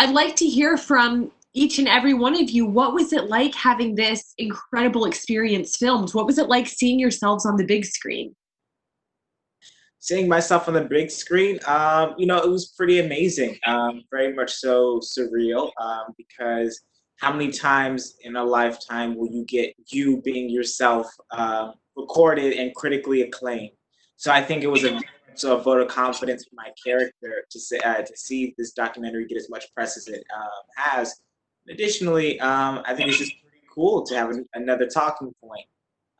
I'd like to hear from each and every one of you. What was it like having this incredible experience filmed? What was it like seeing yourselves on the big screen? Seeing myself on the big screen, it was pretty amazing. Very much so surreal, because how many times in a lifetime will you get you being yourself recorded and critically acclaimed? So I think it was a vote of confidence in my character to see this documentary get as much press as it has. Additionally, I think it's just pretty cool to have another talking point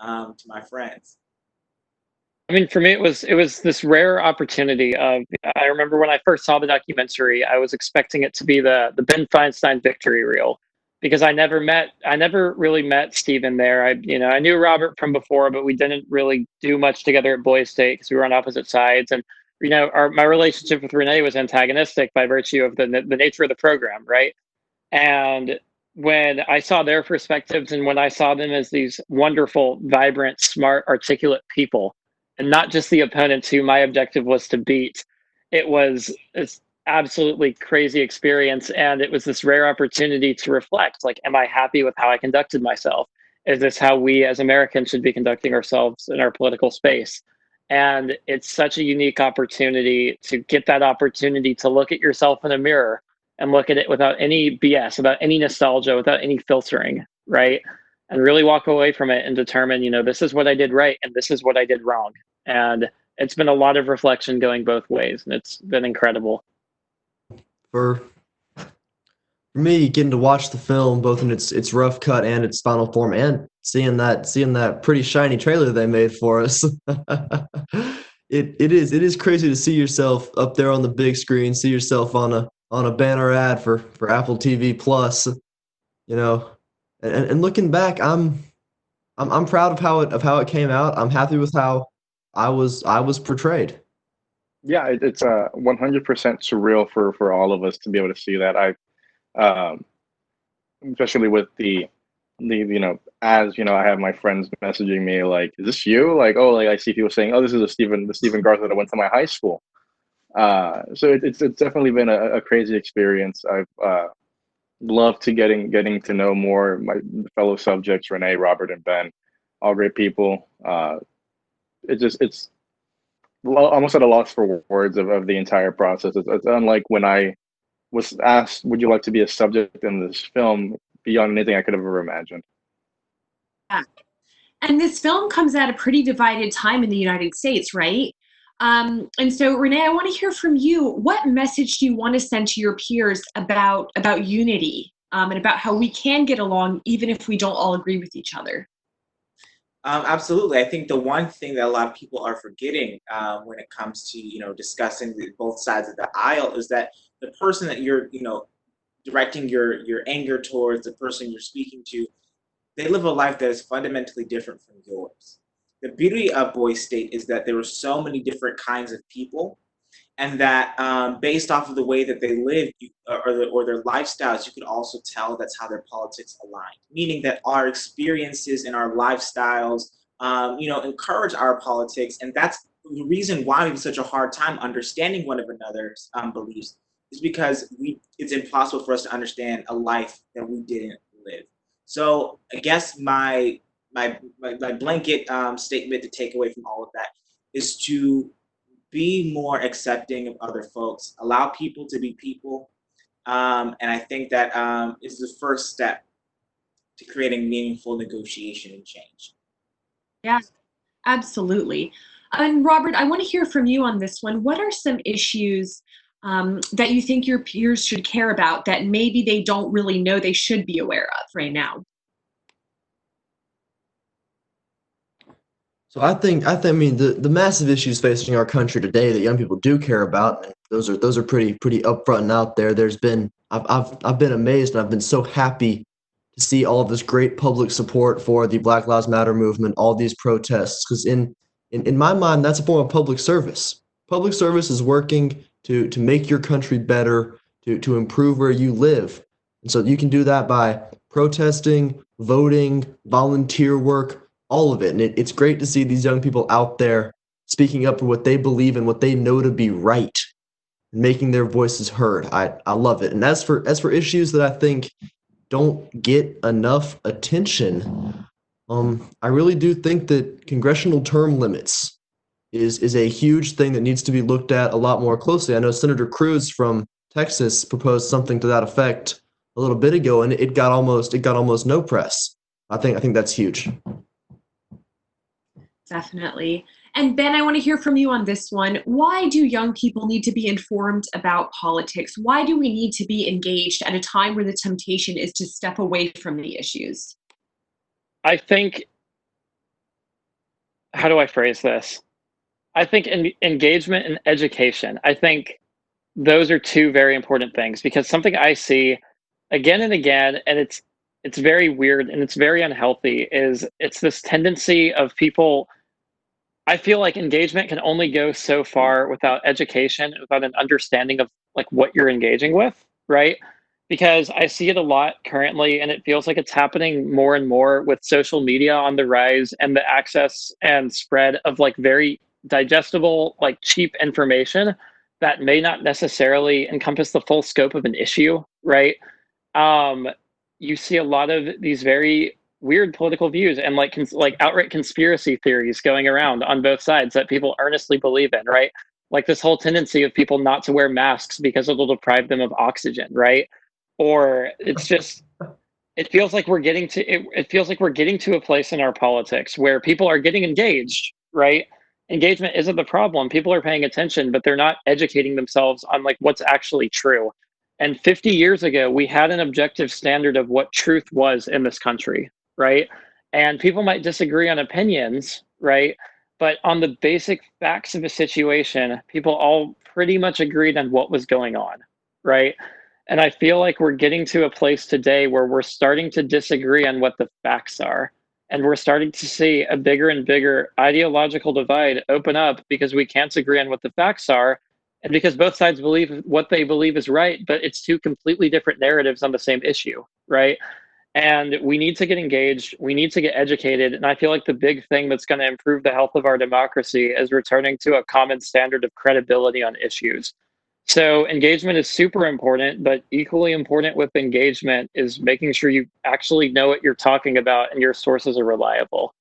to my friends. I mean, for me, it was this rare opportunity of. I remember when I first saw the documentary, I was expecting it to be the Ben Feinstein victory reel, because I never really met Steven there. I knew Robert from before, but we didn't really do much together at Boys State because we were on opposite sides, and my relationship with Renee was antagonistic by virtue of the nature of the program, right? And when I saw their perspectives and when I saw them as these wonderful, vibrant, smart, articulate people, and not just the opponents who my objective was to beat, it was this absolutely crazy experience. And it was this rare opportunity to reflect, like, am I happy with how I conducted myself? Is this how we as Americans should be conducting ourselves in our political space? And it's such a unique opportunity to get that opportunity to look at yourself in a mirror and look at it without any BS, without any nostalgia, without any filtering, right? And really walk away from it and determine, this is what I did right and this is what I did wrong. And it's been a lot of reflection going both ways, and it's been incredible. For me, getting to watch the film both in its rough cut and its final form, and seeing that pretty shiny trailer they made for us, it is crazy to see yourself up there on the big screen, see yourself on a banner ad for Apple TV Plus, you know, and looking back, I'm proud of how it came out. I'm happy with how I was portrayed. Yeah, it's 100% surreal for all of us to be able to see that. Um, Especially with the as I have my friends messaging me like, "Is this you?" Like, oh, like I see people saying, "Oh, this is the Stephen Garth that went to my high school." So it's definitely been a crazy experience. I've loved to getting to know more my fellow subjects, Renee, Robert, and Ben, all great people. It's almost at a loss for words of the entire process. It's unlike when I was asked, "Would you like to be a subject in this film?" Beyond anything I could have ever imagined. Yeah. And this film comes at a pretty divided time in the United States, right? And so, Renee, I want to hear from you. What message do you want to send to your peers about unity, and about how we can get along even if we don't all agree with each other? Absolutely. I think the one thing that a lot of people are forgetting when it comes to discussing both sides of the aisle is that the person that you're directing your anger towards, the person you're speaking to, they live a life that is fundamentally different from yours. The beauty of Boy State is that there were so many different kinds of people, and that based off of the way that they live or their lifestyles, you could also tell that's how their politics aligned. Meaning that our experiences and our lifestyles, encourage our politics, and that's the reason why we have such a hard time understanding one of another's beliefs, is because it's impossible for us to understand a life that we didn't live. So I guess my blanket statement to take away from all of that is to be more accepting of other folks, allow people to be people, and I think that is the first step to creating meaningful negotiation and change. Yeah, absolutely. And Robert, I want to hear from you on this one. What are some issues that you think your peers should care about that maybe they don't really know they should be aware of right now? So I mean the massive issues facing our country today that young people do care about, and those are pretty upfront and out there. I've been amazed, and I've been so happy to see all of this great public support for the Black Lives Matter movement, all these protests, because in my mind that's a form of public service. Public service is working to make your country better, to improve where you live, and so you can do that by protesting, voting, volunteer work, all of it. And it's great to see these young people out there speaking up for what they believe and what they know to be right. making their voices heard. I love it. And as for issues that I think don't get enough attention, I really do think that congressional term limits is a huge thing that needs to be looked at a lot more closely. I know Senator Cruz from Texas proposed something to that effect a little bit ago, and it got almost no press. I think that's huge. Definitely. And Ben, I want to hear from you on this one. Why do young people need to be informed about politics? Why do we need to be engaged at a time where the temptation is to step away from the issues? I think, how do I phrase this? I think engagement and education, I think those are two very important things, because something I see again and again, and it's very weird and it's very unhealthy, is it's this tendency of people. I feel like engagement can only go so far without education, without an understanding of like what you're engaging with, right? Because I see it a lot currently, and it feels like it's happening more and more with social media on the rise and the access and spread of like very digestible, like cheap information that may not necessarily encompass the full scope of an issue, right? You see a lot of these very weird political views and like outright conspiracy theories going around on both sides that people earnestly believe in, right? Like this whole tendency of people not to wear masks because it'll deprive them of oxygen, right? Or it's just it feels like we're getting to it feels like we're getting to a place in our politics where people are getting engaged, right? Engagement isn't the problem. People are paying attention, but they're not educating themselves on like what's actually true. And 50 years ago, we had an objective standard of what truth was in this country, right? And people might disagree on opinions, right? But on the basic facts of a situation, people all pretty much agreed on what was going on, right? And I feel like we're getting to a place today where we're starting to disagree on what the facts are. And we're starting to see a bigger and bigger ideological divide open up because we can't agree on what the facts are. And because both sides believe what they believe is right, but it's two completely different narratives on the same issue, right? And we need to get engaged. We need to get educated. And I feel like the big thing that's going to improve the health of our democracy is returning to a common standard of credibility on issues. So engagement is super important, but equally important with engagement is making sure you actually know what you're talking about and your sources are reliable.